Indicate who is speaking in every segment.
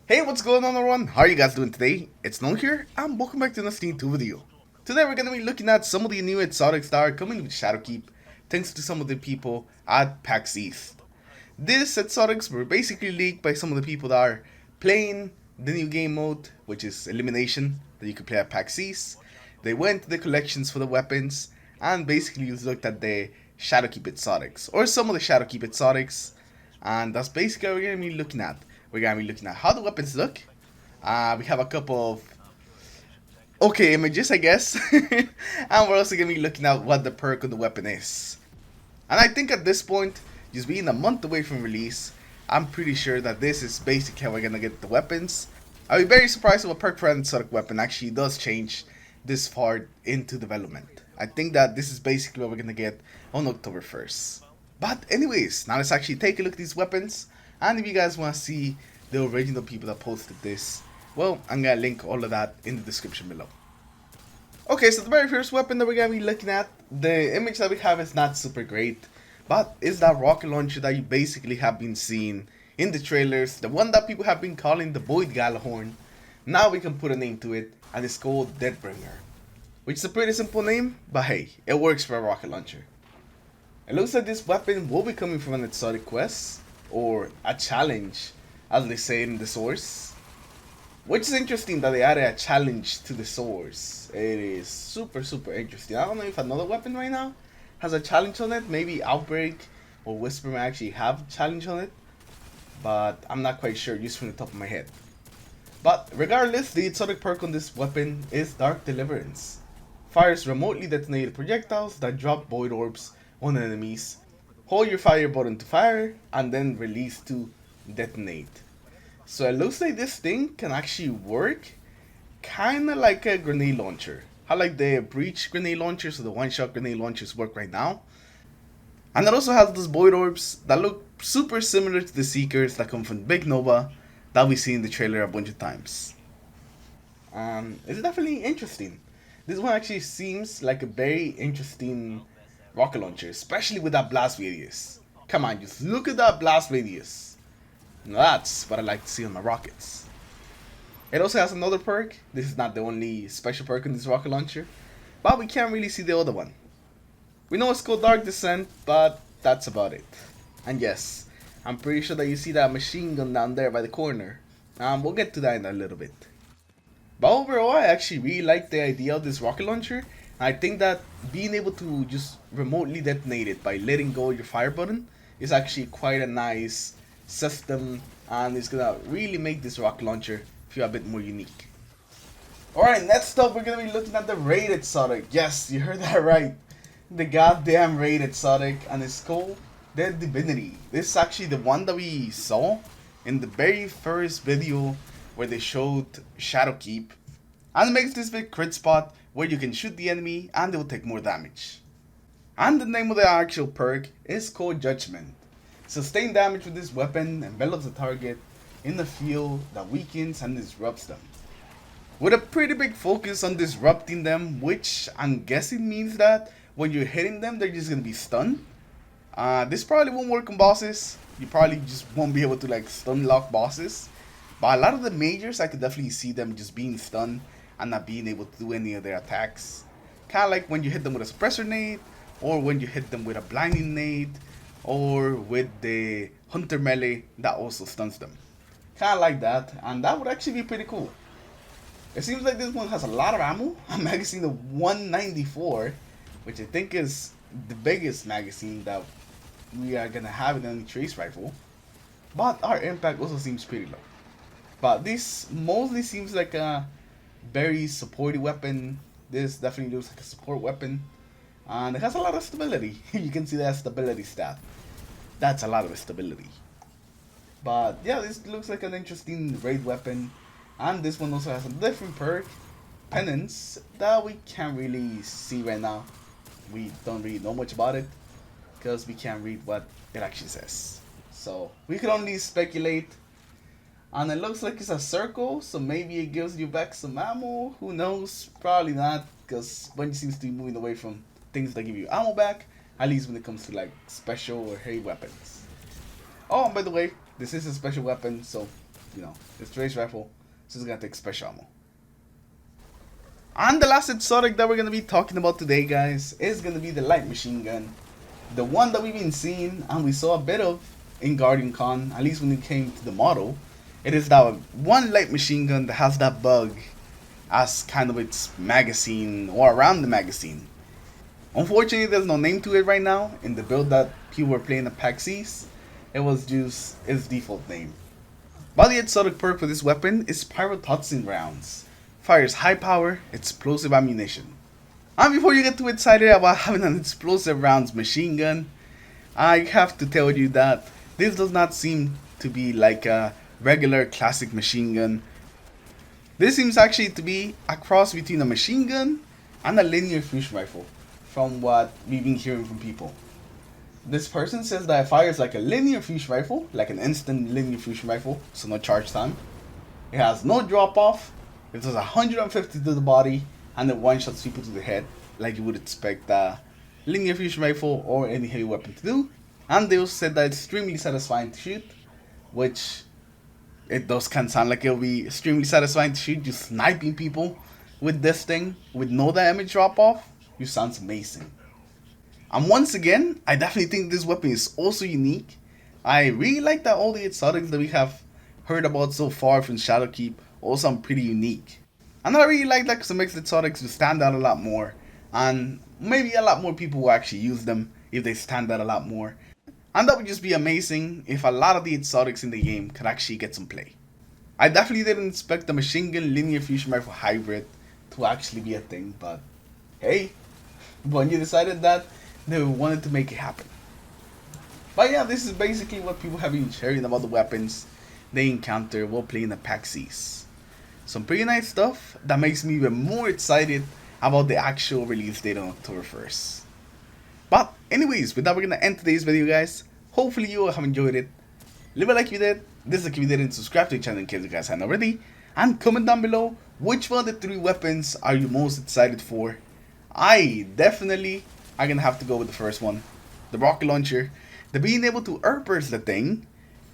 Speaker 1: Hey, what's going on everyone? How are you guys doing today? It's Noah here, and welcome back to another Steam 2 video. Today we're going to be looking at some of the new exotics that are coming with ShadowKeep, thanks to some of the people at PAX East. These exotics were basically leaked by some of the people that are playing the new game mode, which is Elimination, that you can play at PAX East. They went to the collections for the weapons, and basically looked at the ShadowKeep exotics, or some of the ShadowKeep exotics, and that's basically what we're going to be looking at. We're going to be looking at how the weapons look. We have a couple of okay images, I guess. And we're also going to be looking at what the perk of the weapon is. And I think at this point, just being a month away from release, I'm pretty sure that this is basically how we're going to get the weapons. I'll be very surprised if a perk for an exotic weapon actually does change this far into development. I think that this is basically what we're going to get on October 1st. But anyways, now let's actually take a look at these weapons. And if you guys want to see the original people that posted this, well, I'm going to link all of that in the description below. Okay, so the very first weapon that we're going to be looking at, the image that we have is not super great, but is that rocket launcher that you basically have been seeing in the trailers, the one that people have been calling the Void Galahorn. Now we can put a name to it, and it's called Deathbringer, which is a pretty simple name, but hey, it works for a rocket launcher. It looks like this weapon will be coming from an exotic quest, or a challenge, as they say in the source. Which is interesting that they added a challenge to the source. It is super interesting. I don't know if another weapon right now has a challenge on it. Maybe Outbreak or Whisper may actually have a challenge on it, but I'm not quite sure just from the top of my head. But regardless, the exotic perk on this weapon is Dark Deliverance. Fires remotely detonated projectiles that drop void orbs on enemies. Hold your fire button to fire, and then release to detonate. So it looks like this thing can actually work kinda like a grenade launcher. How like the breach grenade launchers or the one-shot grenade launchers work right now. And it also has those void orbs that look super similar to the Seekers that come from Big Nova that we see in the trailer a bunch of times. It's definitely interesting. This one actually seems like a very interesting rocket launcher, especially with that blast radius. Come on, just look at that blast radius. Now that's what I like to see on my rockets. It also has another perk. This is not the only special perk in this rocket launcher, but we can't really see the other one. We know it's called Dark Descent, but that's about it. And yes, I'm pretty sure that you see that machine gun down there by the corner. We'll get to that in a little bit. But overall, I actually really like the idea of this rocket launcher. I think that being able to just remotely detonate it by letting go of your fire button is actually quite a nice system, and it's gonna really make this rocket launcher feel a bit more unique. Alright, next up we're gonna be looking at the raid exotic. Yes, you heard that right. The goddamn raid exotic, and it's called the Divinity. This is actually the one that we saw in the very first video where they showed ShadowKeep. And it makes this big crit spot where you can shoot the enemy and they will take more damage. And the name of the actual perk is called Judgment. Sustained damage with this weapon envelops the target in a field that weakens and disrupts them. With a pretty big focus on disrupting them, which I'm guessing means that when you're hitting them, they're just gonna be stunned. This probably won't work on bosses. You probably just won't be able to like stun lock bosses. But a lot of the majors, I could definitely see them just being stunned and not being able to do any of their attacks. Kinda like when you hit them with a suppressor nade, or when you hit them with a blinding nade, or with the hunter melee that also stuns them. Kinda like that, and that would actually be pretty cool. It seems like this one has a lot of ammo, a magazine of 194, which I think is the biggest magazine that we are gonna have in any trace rifle. But our impact also seems pretty low. But this mostly seems like a very supporty weapon. This definitely looks like a support weapon. And it has a lot of stability. You can see that stability stat. That's a lot of stability. But yeah, this looks like an interesting raid weapon. And this one also has a different perk, Penance, that we can't really see right now. We don't really know much about it, because we can't read what it actually says. So we can only speculate. And it looks like it's a circle, so maybe it gives you back some ammo. Who knows? Probably not, because Bungie seems to be moving away from things that give you ammo back, at least when it comes to like special or heavy weapons. Oh, and by the way, this is a special weapon, so you know, it's range rifle, so it's gonna take special ammo. And the last exotic that we're gonna be talking about today, guys, is gonna be the light machine gun. The one that we've been seeing and we saw a bit of in Guardian Con, at least when it came to the model. It is that one light machine gun that has that bug as kind of its magazine or around the magazine. Unfortunately, there's no name to it right now. In the build that people were playing at PAX East, it was just its default name. But the exotic perk for this weapon is pyrotoxin rounds. Fires high power, explosive ammunition. And before you get too excited about having an explosive rounds machine gun, I have to tell you that this does not seem to be like a regular classic machine gun. This seems actually to be a cross between a machine gun and a linear fusion rifle, from what we've been hearing from people. This person says that it fires like a linear fusion rifle, like an instant linear fusion rifle, so no charge time. It has no drop off, it does 150 to the body, and it one-shots people to the head, like you would expect a linear fusion rifle or any heavy weapon to do. And they also said that it's extremely satisfying to shoot, which it does kind of sound like it'll be extremely satisfying to shoot. Just sniping people with this thing with no damage drop off, you sounds amazing. And once again, I definitely think this weapon is also unique. I really like that all the exotics that we have heard about so far from ShadowKeep all sound pretty unique. And I really like that because it makes the exotics to stand out a lot more, and maybe a lot more people will actually use them if they stand out a lot more. And that would just be amazing if a lot of the exotics in the game could actually get some play. I definitely didn't expect the machine gun linear fusion rifle hybrid to actually be a thing, but hey, Bungie decided that they wanted to make it happen. But yeah, this is basically what people have been sharing about the weapons they encounter while playing the PAX East. Some pretty nice stuff that makes me even more excited about the actual release date on October 1st. But anyways, with that we're gonna end today's video, guys. Hopefully you all have enjoyed it. Leave a like if you did, dislike if you didn't, subscribe to the channel in case you guys haven't already, and comment down below which one of the 3 weapons are you most excited for. I definitely are gonna have to go with the first one, the rocket launcher. The being able to airburst the thing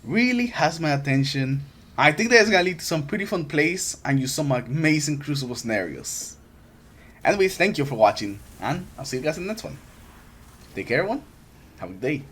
Speaker 1: really has my attention. I think that it's gonna lead to some pretty fun plays and use some amazing crucible scenarios. Anyways, thank you for watching, and I'll see you guys in the next one. Take care, everyone. Have a good day.